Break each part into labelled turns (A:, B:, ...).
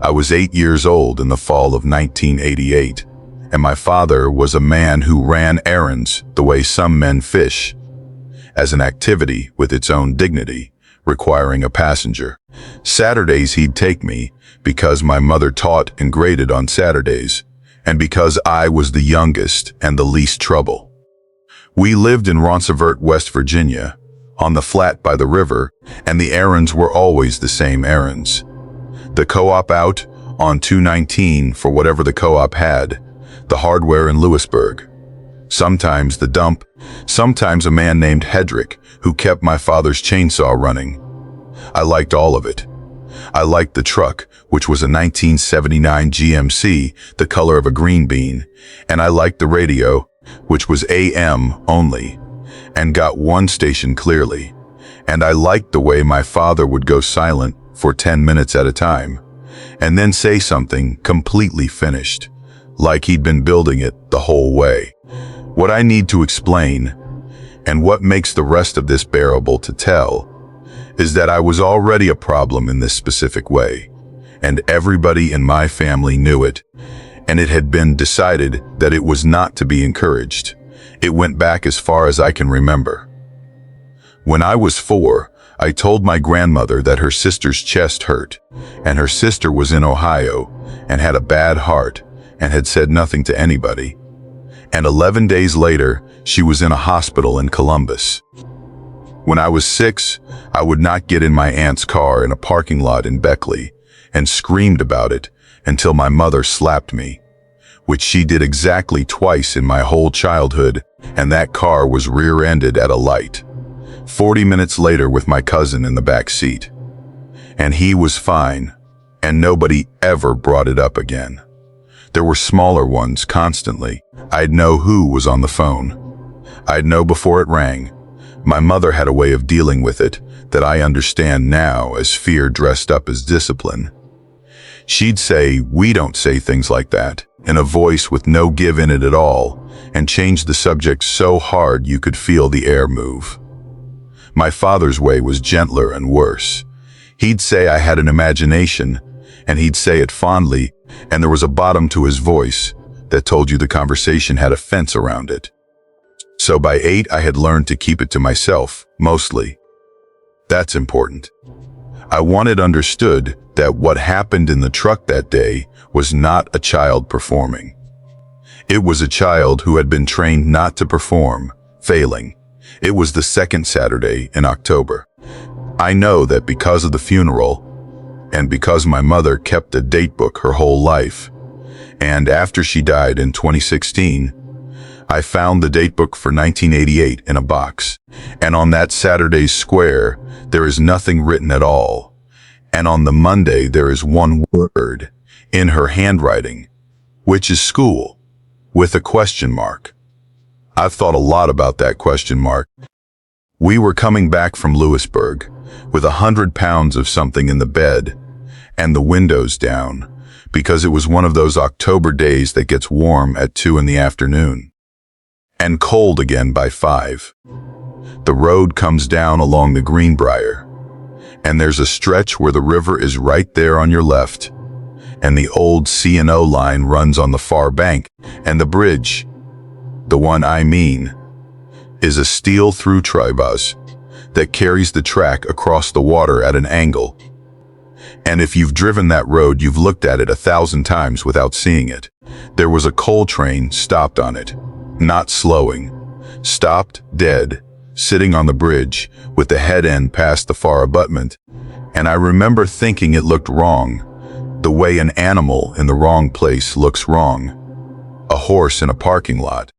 A: I was 8 years old in the fall of 1988, and my father was a man who ran errands the way some men fish, as an activity with its own dignity, requiring a passenger. Saturdays he'd take me because my mother taught and graded on Saturdays, and because I was the youngest and the least trouble. We lived in Ronceverte, West Virginia, on the flat by the river, and the errands were always the same errands. The co-op out on 219 for whatever the co-op had, the hardware in Lewisburg. Sometimes the dump, sometimes a man named Hedrick who kept my father's chainsaw running. I liked all of it. I liked the truck, which was a 1979 GMC, the color of a green bean, and I liked the radio, which was AM only, and got one station clearly. And I liked the way my father would go silent for 10 minutes at a time, and then say something completely finished, like he'd been building it the whole way. What I need to explain, and what makes the rest of this bearable to tell, is that I was already a problem in this specific way, and everybody in my family knew it, and it had been decided that it was not to be encouraged. It went back as far as I can remember. When I was 4, I told my grandmother that her sister's chest hurt, and her sister was in Ohio and had a bad heart and had said nothing to anybody. And 11 days later, she was in a hospital in Columbus. When I was 6, I would not get in my aunt's car in a parking lot in Beckley and screamed about it until my mother slapped me, which she did exactly twice in my whole childhood, and that car was rear-ended at a light. 40 minutes later with my cousin in the back seat. And he was fine, and nobody ever brought it up again. There were smaller ones constantly. I'd know who was on the phone. I'd know before it rang. My mother had a way of dealing with it that I understand now as fear dressed up as discipline. She'd say, "We don't say things like that," in a voice with no give in it at all, and change the subject so hard you could feel the air move. My father's way was gentler and worse. He'd say I had an imagination, and he'd say it fondly, and there was a bottom to his voice that told you the conversation had a fence around it. So by 8, I had learned to keep it to myself, mostly. That's important. I wanted understood that what happened in the truck that day was not a child performing. It was a child who had been trained not to perform, failing. It was the second Saturday in October. I know that because of the funeral, and because my mother kept a date book her whole life, and after she died in 2016, I found the date book for 1988 in a box, and on that Saturday's square, there is nothing written at all, and on the Monday there is one word, in her handwriting, which is school, with a question mark. I've thought a lot about that question mark. We were coming back from Lewisburg, with 100 pounds of something in the bed, and the windows down, because it was one of those October days that gets warm at 2 in the afternoon, and cold again by 5. The road comes down along the Greenbrier, and there's a stretch where the river is right there on your left, and the old C&O line runs on the far bank, and the bridge, the one I mean, is a steel through tribus that carries the track across the water at an angle. And if you've driven that road, you've looked at it 1,000 times without seeing it. There was a coal train stopped on it, not slowing, stopped dead, sitting on the bridge with the head end past the far abutment. And I remember thinking it looked wrong, the way an animal in the wrong place looks wrong, a horse in a parking lot.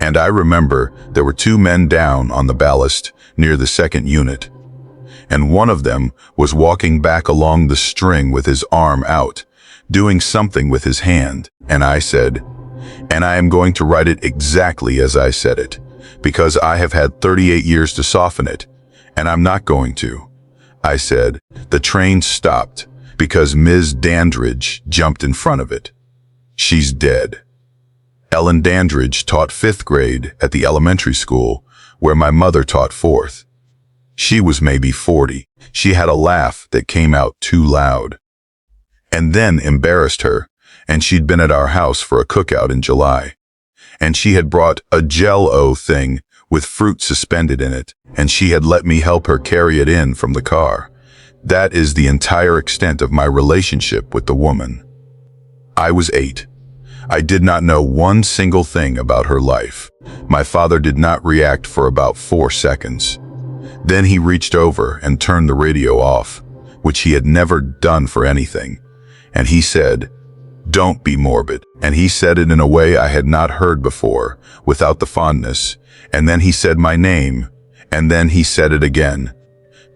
A: And I remember there were 2 men down on the ballast near the second unit, and one of them was walking back along the string with his arm out, doing something with his hand, and I said, and I am going to write it exactly as I said it, because I have had 38 years to soften it, and I'm not going to. I said, the train stopped because Ms. Dandridge jumped in front of it. She's dead. Ellen Dandridge taught 5th grade at the elementary school where my mother taught 4th. She was maybe 40. She had a laugh that came out too loud. and then embarrassed her, and she'd been at our house for a cookout in July. And she had brought a Jell-O thing with fruit suspended in it, and she had let me help her carry it in from the car. That is the entire extent of my relationship with the woman. I was 8. I did not know one single thing about her life. My father did not react for about 4 seconds. Then he reached over and turned the radio off, which he had never done for anything. And he said, "Don't be morbid." And he said it in a way I had not heard before, without the fondness. And then he said my name, and then he said it again.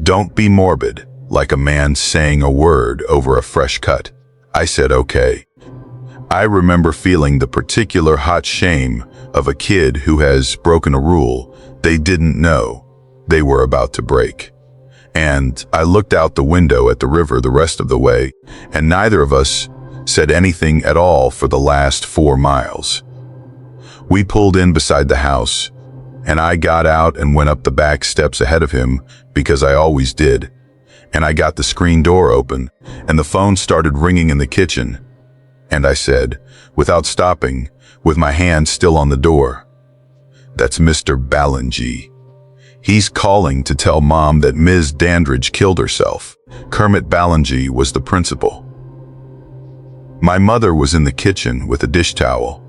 A: "Don't be morbid," like a man saying a word over a fresh cut. I said, "Okay." I remember feeling the particular hot shame of a kid who has broken a rule they didn't know they were about to break. And I looked out the window at the river the rest of the way, and neither of us said anything at all for the last 4 miles. We pulled in beside the house, and I got out and went up the back steps ahead of him, because I always did. And I got the screen door open, and the phone started ringing in the kitchen. And I said, without stopping, with my hand still on the door, "That's Mr. Ballingy. He's calling to tell Mom that Ms. Dandridge killed herself." Kermit Ballingy was the principal. My mother was in the kitchen with a dish towel,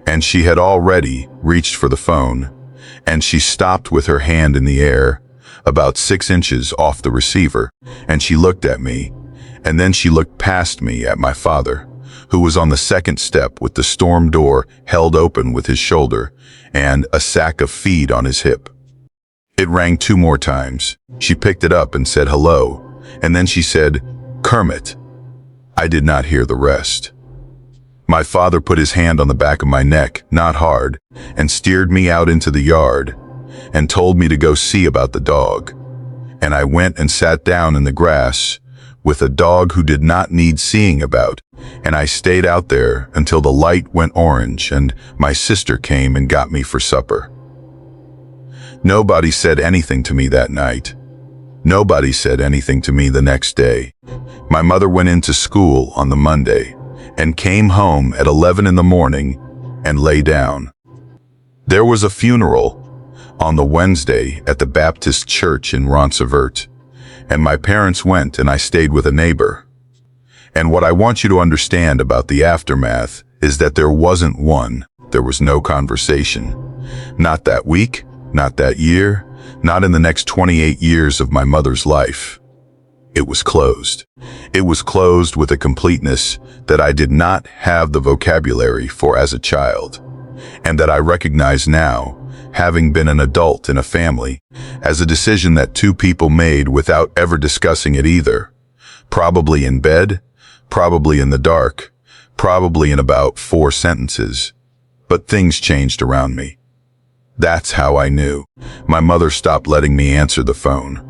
A: and she had already reached for the phone, and she stopped with her hand in the air, about 6 inches off the receiver, and she looked at me, and then she looked past me at my father, who was on the second step with the storm door held open with his shoulder and a sack of feed on his hip. It rang 2 more times. She picked it up and said hello, and then she said, "Kermit." I did not hear the rest. My father put his hand on the back of my neck, not hard, and steered me out into the yard, and told me to go see about the dog. And I went and sat down in the grass with a dog who did not need seeing about, and I stayed out there until the light went orange and my sister came and got me for supper. Nobody said anything to me that night. Nobody said anything to me the next day. My mother went into school on the Monday and came home at 11 in the morning and lay down. There was a funeral on the Wednesday at the Baptist church in Ronceverte, and my parents went and I stayed with a neighbor. And what I want you to understand about the aftermath is that there wasn't one, there was no conversation. Not that week, not that year, not in the next 28 years of my mother's life. It was closed. It was closed with a completeness that I did not have the vocabulary for as a child, and that I recognize now, having been an adult in a family, as a decision that 2 people made without ever discussing it either. Probably in bed, probably in the dark, probably in about 4 sentences. But things changed around me. That's how I knew. My mother stopped letting me answer the phone.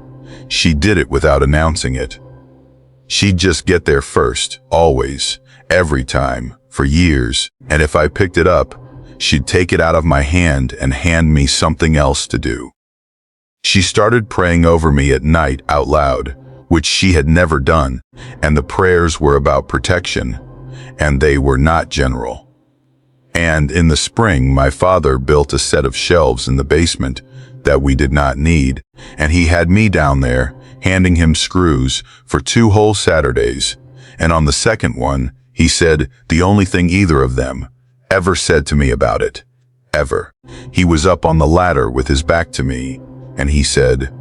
A: She did it without announcing it. She'd just get there first, always, every time, for years, and if I picked it up, she'd take it out of my hand and hand me something else to do. She started praying over me at night out loud, which she had never done, and the prayers were about protection, and they were not general. And in the spring, my father built a set of shelves in the basement that we did not need, and he had me down there, handing him screws for 2 whole Saturdays. And on the second one, he said the only thing either of them ever said to me about it, ever. He was up on the ladder with his back to me, and he said,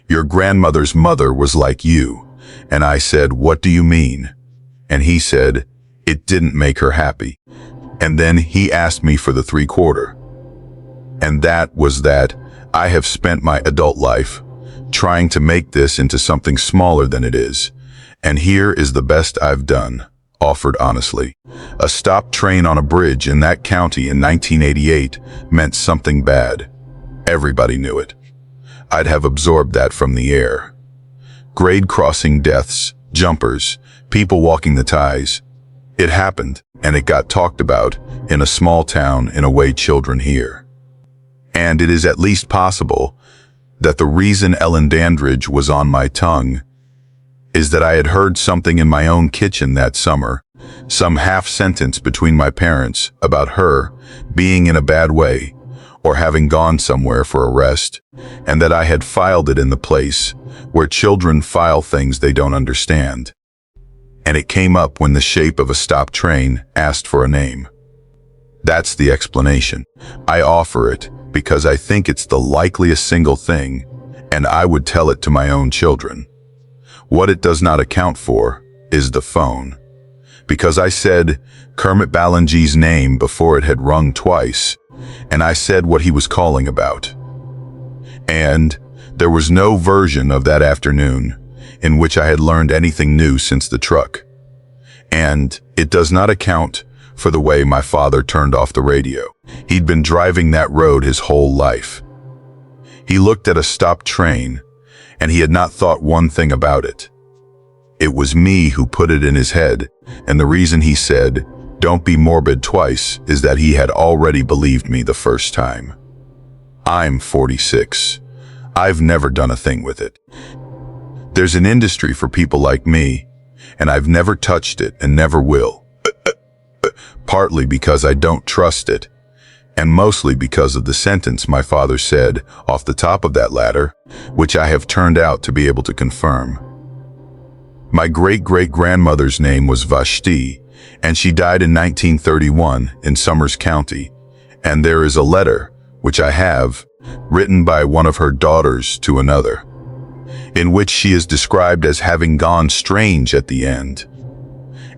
A: "Your grandmother's mother was like you." And I said, "What do you mean?" And he said, "It didn't make her happy." And then he asked me for the 3/4. And that was that. I have spent my adult life trying to make this into something smaller than it is. And here is the best I've done, offered honestly. A stopped train on a bridge in that county in 1988 meant something bad. Everybody knew it. I'd have absorbed that from the air. Grade crossing deaths, jumpers, people walking the ties. It happened, and it got talked about in a small town in a way children hear. And it is at least possible that the reason Ellen Dandridge was on my tongue is that I had heard something in my own kitchen that summer, some half-sentence between my parents about her being in a bad way or having gone somewhere for a rest, and that I had filed it in the place where children file things they don't understand. And it came up when the shape of a stopped train asked for a name. That's the explanation. I offer it because I think it's the likeliest single thing, and I would tell it to my own children. What it does not account for is the phone. Because I said Kermit Ballingee's name before it had rung twice, and I said what he was calling about. And there was no version of that afternoon in which I had learned anything new since the truck. And it does not account for the way my father turned off the radio. He'd been driving that road his whole life. He looked at a stopped train, and he had not thought one thing about it. It was me who put it in his head, and the reason he said, "Don't be morbid" twice is that he had already believed me the first time. I'm 46. I've never done a thing with it. There's an industry for people like me, and I've never touched it and never will. Partly because I don't trust it, and mostly because of the sentence my father said off the top of that ladder, which I have turned out to be able to confirm. My great-great-grandmother's name was Vashti, and she died in 1931 in Summers County, and there is a letter, which I have, written by one of her daughters to another, in which she is described as having gone strange at the end,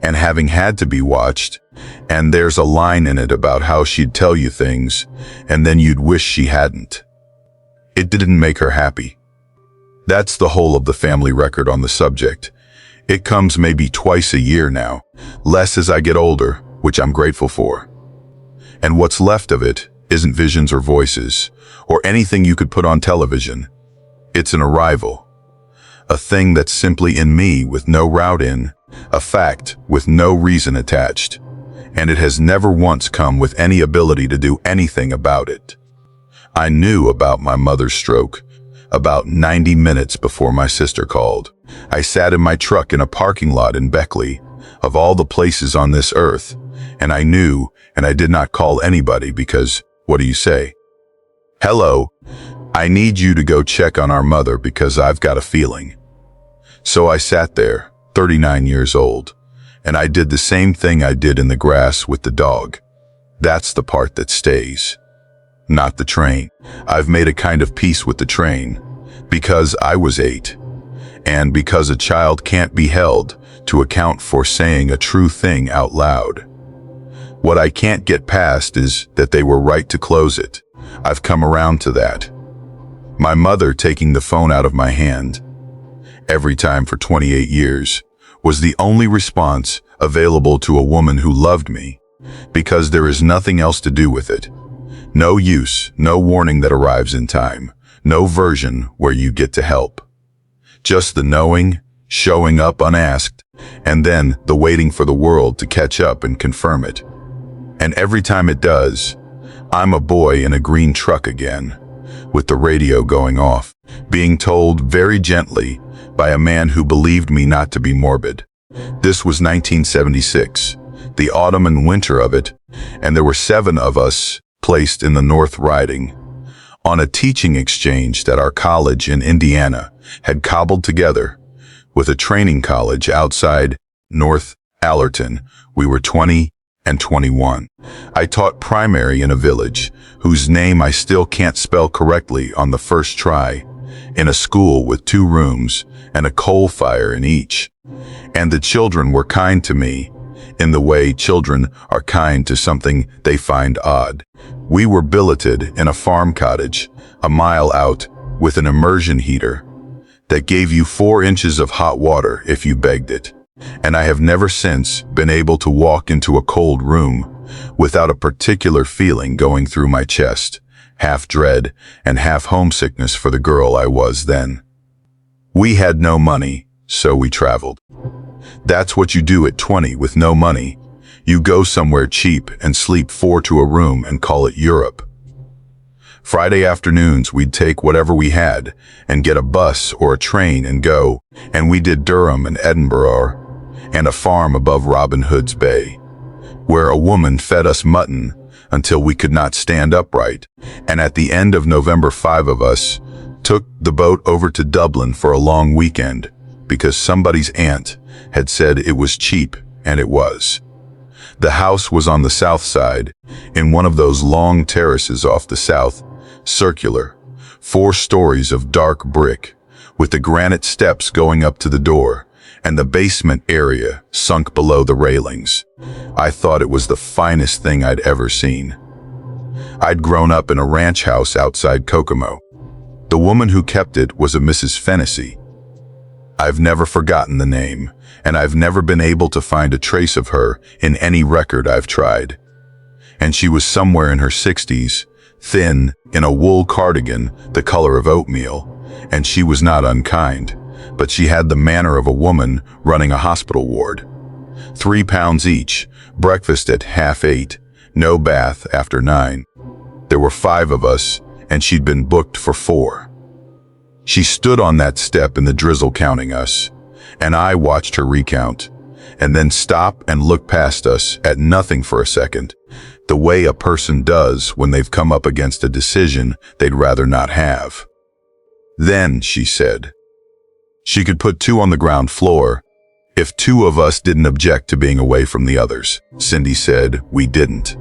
A: and having had to be watched, and there's a line in it about how she'd tell you things, and then you'd wish she hadn't. It didn't make her happy. That's the whole of the family record on the subject. It comes maybe twice a year now, less as I get older, which I'm grateful for. And what's left of it isn't visions or voices, or anything you could put on television. It's an arrival. A thing that's simply in me with no route in, a fact with no reason attached, and it has never once come with any ability to do anything about it. I knew about my mother's stroke about 90 minutes before my sister called. I sat in my truck in a parking lot in Beckley, of all the places on this earth, and I knew, and I did not call anybody because, what do you say? Hello, I need you to go check on our mother because I've got a feeling. So I sat there, 39 years old, and I did the same thing I did in the grass with the dog. That's the part that stays, not the train. I've made a kind of peace with the train, because I was 8, and because a child can't be held to account for saying a true thing out loud. What I can't get past is that they were right to close it. I've come around to that. My mother taking the phone out of my hand, every time for 28 years, was the only response available to a woman who loved me, because there is nothing else to do with it. No use, no warning that arrives in time, no version where you get to help. Just the knowing, showing up unasked, and then the waiting for the world to catch up and confirm it. And every time it does, I'm a boy in a green truck again, with the radio going off, being told very gently by a man who believed me not to be morbid. This was 1976, the autumn and winter of it, and there were 7 of us placed in the North Riding, on a teaching exchange that our college in Indiana had cobbled together with a training college outside North Allerton. We were 20 and 21. I taught primary in a village whose name I still can't spell correctly on the first try, in a school with 2 rooms and a coal fire in each. And the children were kind to me in the way children are kind to something they find odd. We were billeted in a farm cottage a mile out with an immersion heater that gave you 4 inches of hot water if you begged it. And I have never since been able to walk into a cold room without a particular feeling going through my chest, half dread and half homesickness for the girl I was then. We had no money, so we traveled. That's what you do at 20 with no money. You go somewhere cheap and sleep 4 to a room and call it Europe. Friday afternoons, we'd take whatever we had and get a bus or a train and go, and we did Durham and Edinburgh and a farm above Robin Hood's Bay, where a woman fed us mutton until we could not stand upright, and at the end of November 5 of us took the boat over to Dublin for a long weekend because somebody's aunt had said it was cheap, and it was. The house was on the south side, in one of those long terraces off the south, circular, 4 stories of dark brick, with the granite steps going up to the door, and the basement area sunk below the railings. I thought it was the finest thing I'd ever seen. I'd grown up in a ranch house outside Kokomo. The woman who kept it was a Mrs. Fennessy. I've never forgotten the name, and I've never been able to find a trace of her in any record I've tried. And she was somewhere in her 60s, thin, in a wool cardigan the color of oatmeal, and she was not unkind, but she had the manner of a woman running a hospital ward. 3 pounds each, breakfast at 7:30, no bath after 9. There were 5 of us, and she'd been booked for 4. She stood on that step in the drizzle counting us, and I watched her recount, and then stop and look past us at nothing for a second, the way a person does when they've come up against a decision they'd rather not have. Then, she said, she could put 2 on the ground floor if 2 of us didn't object to being away from the others. Cindy said we didn't.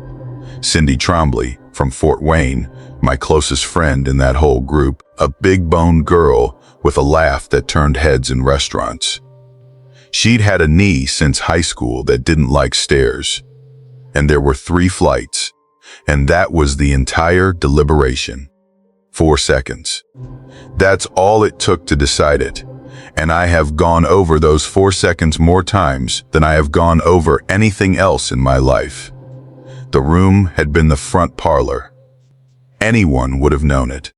A: Cindy Trombley, from Fort Wayne, my closest friend in that whole group, a big-boned girl with a laugh that turned heads in restaurants. She'd had a knee since high school that didn't like stairs, and there were 3 flights, and that was the entire deliberation. 4 seconds. That's all it took to decide it, and I have gone over those 4 seconds more times than I have gone over anything else in my life. The room had been the front parlor. Anyone would have known it.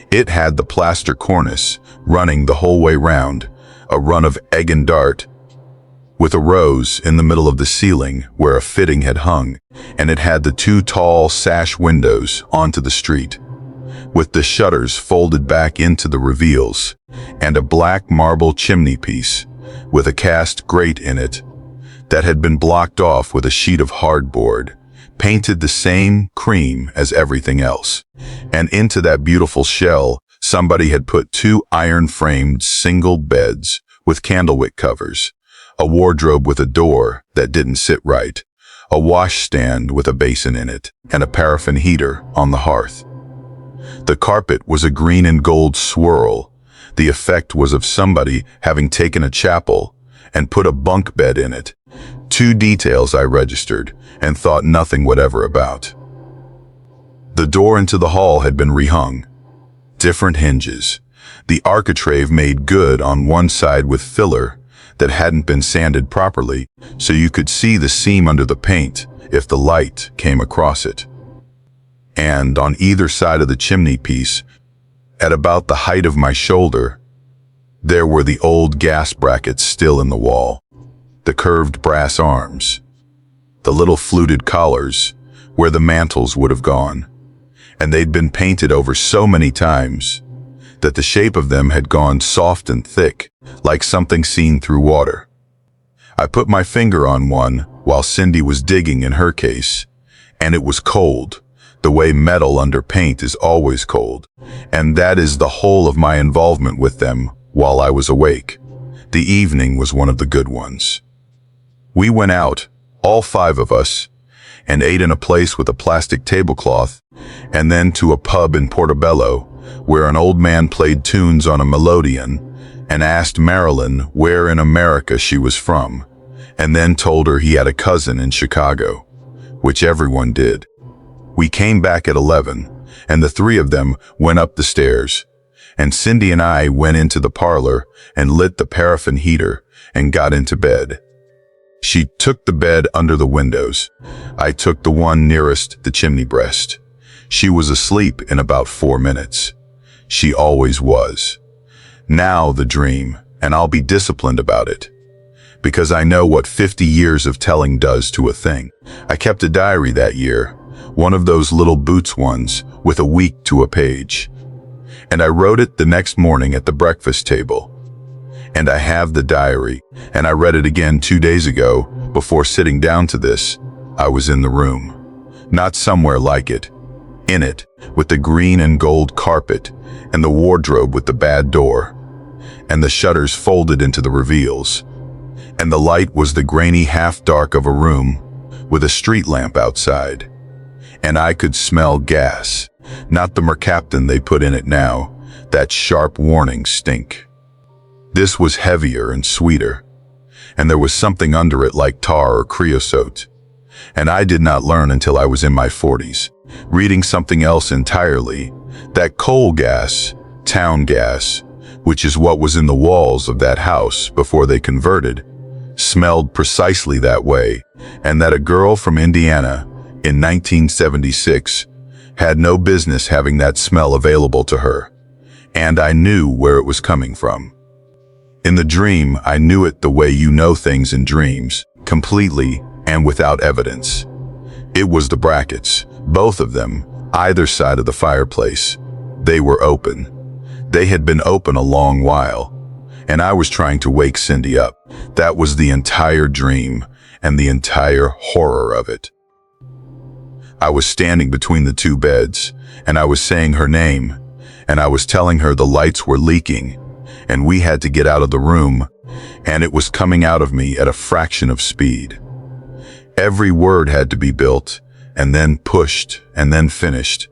A: It had the plaster cornice running the whole way round, a run of egg and dart, with a rose in the middle of the ceiling where a fitting had hung, and it had the 2 tall sash windows onto the street, with the shutters folded back into the reveals, and a black marble chimney piece with a cast grate in it that had been blocked off with a sheet of hardboard, painted the same cream as everything else. And into that beautiful shell, somebody had put 2 iron-framed single beds with candlewick covers, a wardrobe with a door that didn't sit right, a washstand with a basin in it, and a paraffin heater on the hearth. The carpet was a green and gold swirl. The effect was of somebody having taken a chapel and put a bunk bed in it. 2 details I registered and thought nothing whatever about. The door into the hall had been rehung. Different hinges. The architrave made good on one side with filler that hadn't been sanded properly, so you could see the seam under the paint if the light came across it. And on either side of the chimney piece, at about the height of my shoulder, there were the old gas brackets still in the wall, the curved brass arms, the little fluted collars where the mantles would have gone, and they'd been painted over so many times that the shape of them had gone soft and thick, like something seen through water. I put my finger on one while Cindy was digging in her case, and it was cold, the way metal under paint is always cold, and that is the whole of my involvement with them while I was awake. The evening was one of the good ones. We went out, all 5 of us, and ate in a place with a plastic tablecloth, and then to a pub in Portobello, where an old man played tunes on a melodeon and asked Marilyn where in America she was from, and then told her he had a cousin in Chicago, which everyone did. We came back at 11, and the 3 of them went up the stairs, and Cindy and I went into the parlor and lit the paraffin heater and got into bed. She took the bed under the windows. I took the one nearest the chimney breast. She was asleep in about 4 minutes. She always was. Now the dream, and I'll be disciplined about it, because I know what 50 years of telling does to a thing. I kept a diary that year, one of those little boots ones with a week to a page. And I wrote it the next morning at the breakfast table. And I have the diary, and I read it again 2 days ago before sitting down to this. I was in the room. Not somewhere like it. In it, with the green and gold carpet, and the wardrobe with the bad door, and the shutters folded into the reveals. And the light was the grainy half-dark of a room, with a street lamp outside. And I could smell gas, not the mercaptan they put in it now, that sharp warning stink. This was heavier and sweeter, and there was something under it like tar or creosote. And I did not learn until I was in my 40s, reading something else entirely, that coal gas, town gas, which is what was in the walls of that house before they converted, smelled precisely that way, and that a girl from Indiana in 1976 had no business having that smell available to her. And I knew where it was coming from. In the dream, I knew it the way you know things in dreams, completely and without evidence. It was the brackets, both of them, either side of the fireplace. They were open. They had been open a long while, and I was trying to wake Cindy up. That was the entire dream and the entire horror of it. I was standing between the two beds, and I was saying her name, and I was telling her the lights were leaking, and we had to get out of the room, and it was coming out of me at a fraction of speed. Every word had to be built, and then pushed, and then finished,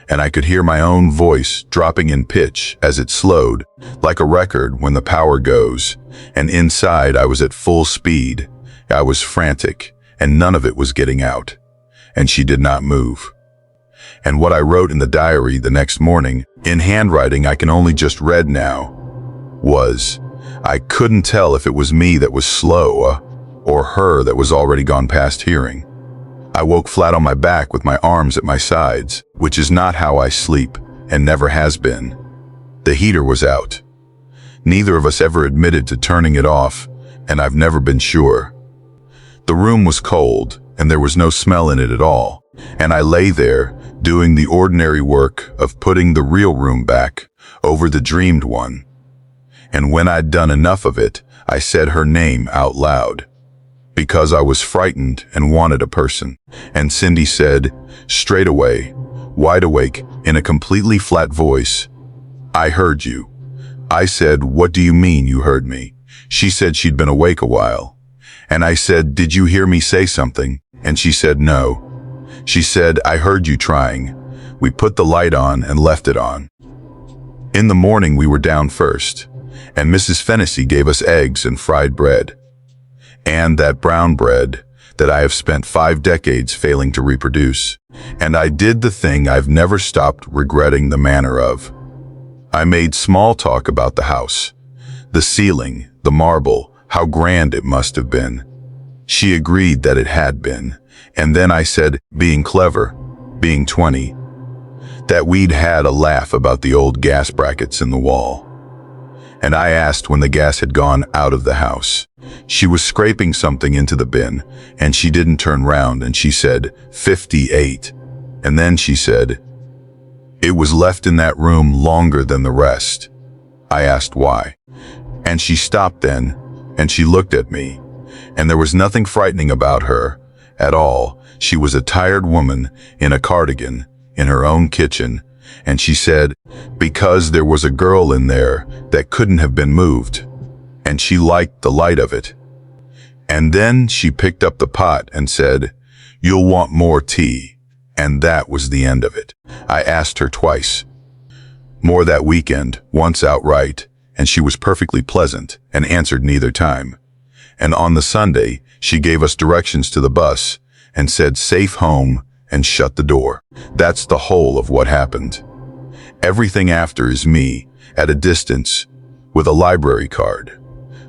A: and I could hear my own voice dropping in pitch as it slowed, like a record when the power goes, and inside I was at full speed. I was frantic, and none of it was getting out, and she did not move. And what I wrote in the diary the next morning, in handwriting I can only just read now, was, I couldn't tell if it was me that was slow, or her that was already gone past hearing. I woke flat on my back with my arms at my sides, which is not how I sleep, and never has been. The heater was out. Neither of us ever admitted to turning it off, and I've never been sure. The room was cold, and there was no smell in it at all, and I lay there, doing the ordinary work of putting the real room back over the dreamed one. And when I'd done enough of it, I said her name out loud, because I was frightened and wanted a person. And Cindy said, straight away, wide awake, in a completely flat voice, I heard you. I said, what do you mean you heard me? She said she'd been awake a while. And I said, did you hear me say something? And she said, no. She said, I heard you trying. We put the light on and left it on. In the morning we were down first, and Mrs. Fennessy gave us eggs and fried bread. And that brown bread that I have spent 5 decades failing to reproduce. And I did the thing I've never stopped regretting the manner of. I made small talk about the house, the ceiling, the marble, how grand it must have been. She agreed that it had been, and then I said, being clever, being 20, that we'd had a laugh about the old gas brackets in the wall. And I asked when the gas had gone out of the house. She was scraping something into the bin, and she didn't turn round, and she said, 58. And then she said, it was left in that room longer than the rest. I asked why. And she stopped then, and she looked at me, and there was nothing frightening about her at all. She was a tired woman in a cardigan in her own kitchen, and she said, because there was a girl in there that couldn't have been moved, and she liked the light of it. And then she picked up the pot and said, you'll want more tea, and that was the end of it. I asked her twice. More that weekend, once outright, and she was perfectly pleasant and answered neither time. And on the Sunday, she gave us directions to the bus and said safe home and shut the door. That's the whole of what happened. Everything after is me, at a distance, with a library card.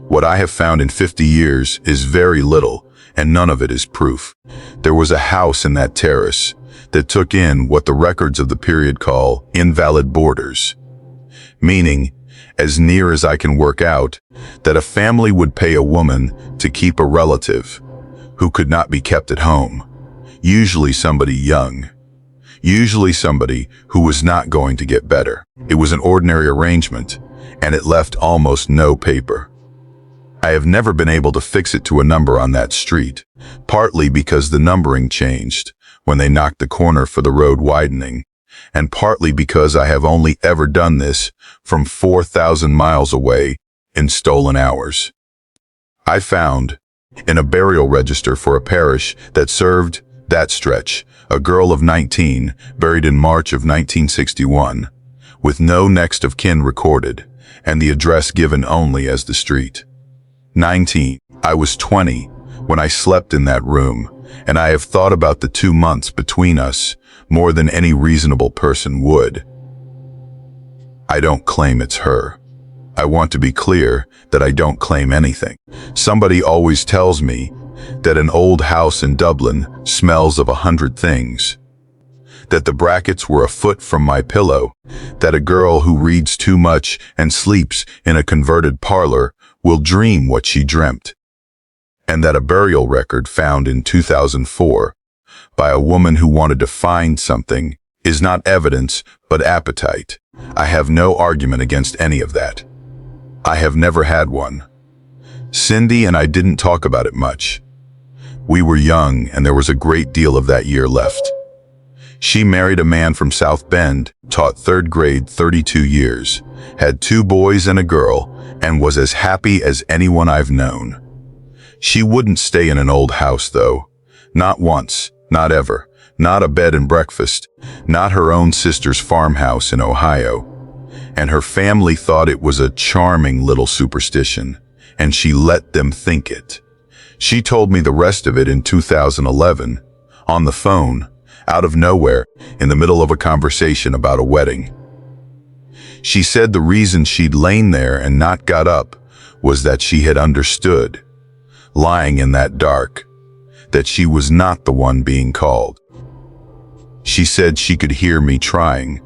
A: What I have found in 50 years is very little, and none of it is proof. There was a house in that terrace that took in what the records of the period call invalid boarders, meaning, as near as I can work out, that a family would pay a woman to keep a relative who could not be kept at home. Usually somebody young. Usually somebody who was not going to get better. It was an ordinary arrangement, and it left almost no paper. I have never been able to fix it to a number on that street, partly because the numbering changed when they knocked the corner for the road widening, and partly because I have only ever done this from 4,000 miles away in stolen hours. I found, in a burial register for a parish that served that stretch, a girl of 19, buried in March of 1961, with no next of kin recorded, and the address given only as the street. 19. I was 20 when I slept in that room, and I have thought about the 2 months between us more than any reasonable person would. I don't claim it's her. I want to be clear that I don't claim anything. Somebody always tells me that an old house in Dublin smells of 100 things, that the brackets were a foot from my pillow, that a girl who reads too much and sleeps in a converted parlor will dream what she dreamt, and that a burial record found in 2004 by a woman who wanted to find something is not evidence but appetite. I have no argument against any of that. I have never had one. Cindy and I didn't talk about it much. We were young and there was a great deal of that year left. She married a man from South Bend, taught 3rd grade 32 years, had 2 boys and a girl, and was as happy as anyone I've known. She wouldn't stay in an old house though. Not once, not ever, not a bed and breakfast, not her own sister's farmhouse in Ohio. And her family thought it was a charming little superstition, and she let them think it. She told me the rest of it in 2011, on the phone, out of nowhere, in the middle of a conversation about a wedding. She said the reason she'd lain there and not got up was that she had understood, lying in that dark, that she was not the one being called. She said she could hear me trying,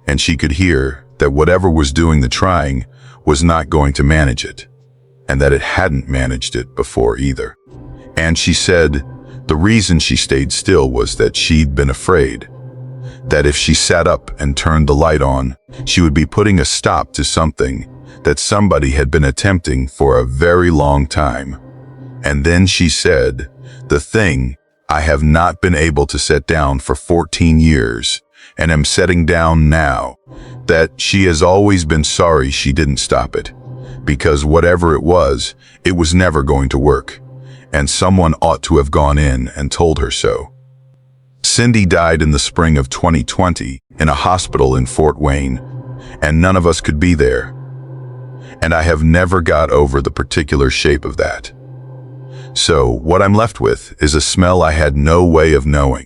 A: and she could hear that whatever was doing the trying was not going to manage it, and that it hadn't managed it before either. And she said the reason she stayed still was that she'd been afraid, that if she sat up and turned the light on, she would be putting a stop to something that somebody had been attempting for a very long time. And then she said, the thing I have not been able to set down for 14 years, and am setting down now, that she has always been sorry she didn't stop it, because whatever it was never going to work, and someone ought to have gone in and told her so. Cindy died in the spring of 2020 in a hospital in Fort Wayne, and none of us could be there. And I have never got over the particular shape of that. So what I'm left with is a smell I had no way of knowing,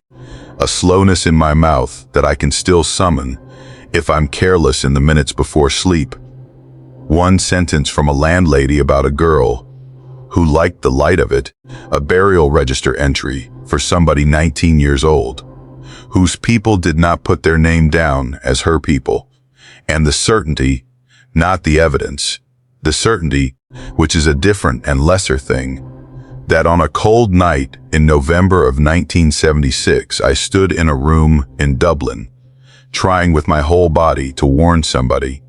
A: a slowness in my mouth that I can still summon if I'm careless in the minutes before sleep. One sentence from a landlady about a girl who liked the light of it, a burial register entry for somebody 19 years old, whose people did not put their name down as her people, and the certainty, not the evidence, the certainty, which is a different and lesser thing, that on a cold night in November of 1976, I stood in a room in Dublin, trying with my whole body to warn somebody,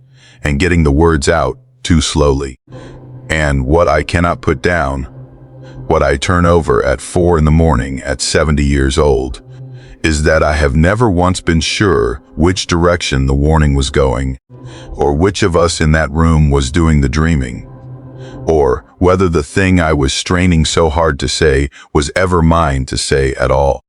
A: and getting the words out too slowly. And what I cannot put down, what I turn over at 4 a.m. at 70 years old, is that I have never once been sure which direction the warning was going, or which of us in that room was doing the dreaming, or whether the thing I was straining so hard to say was ever mine to say at all.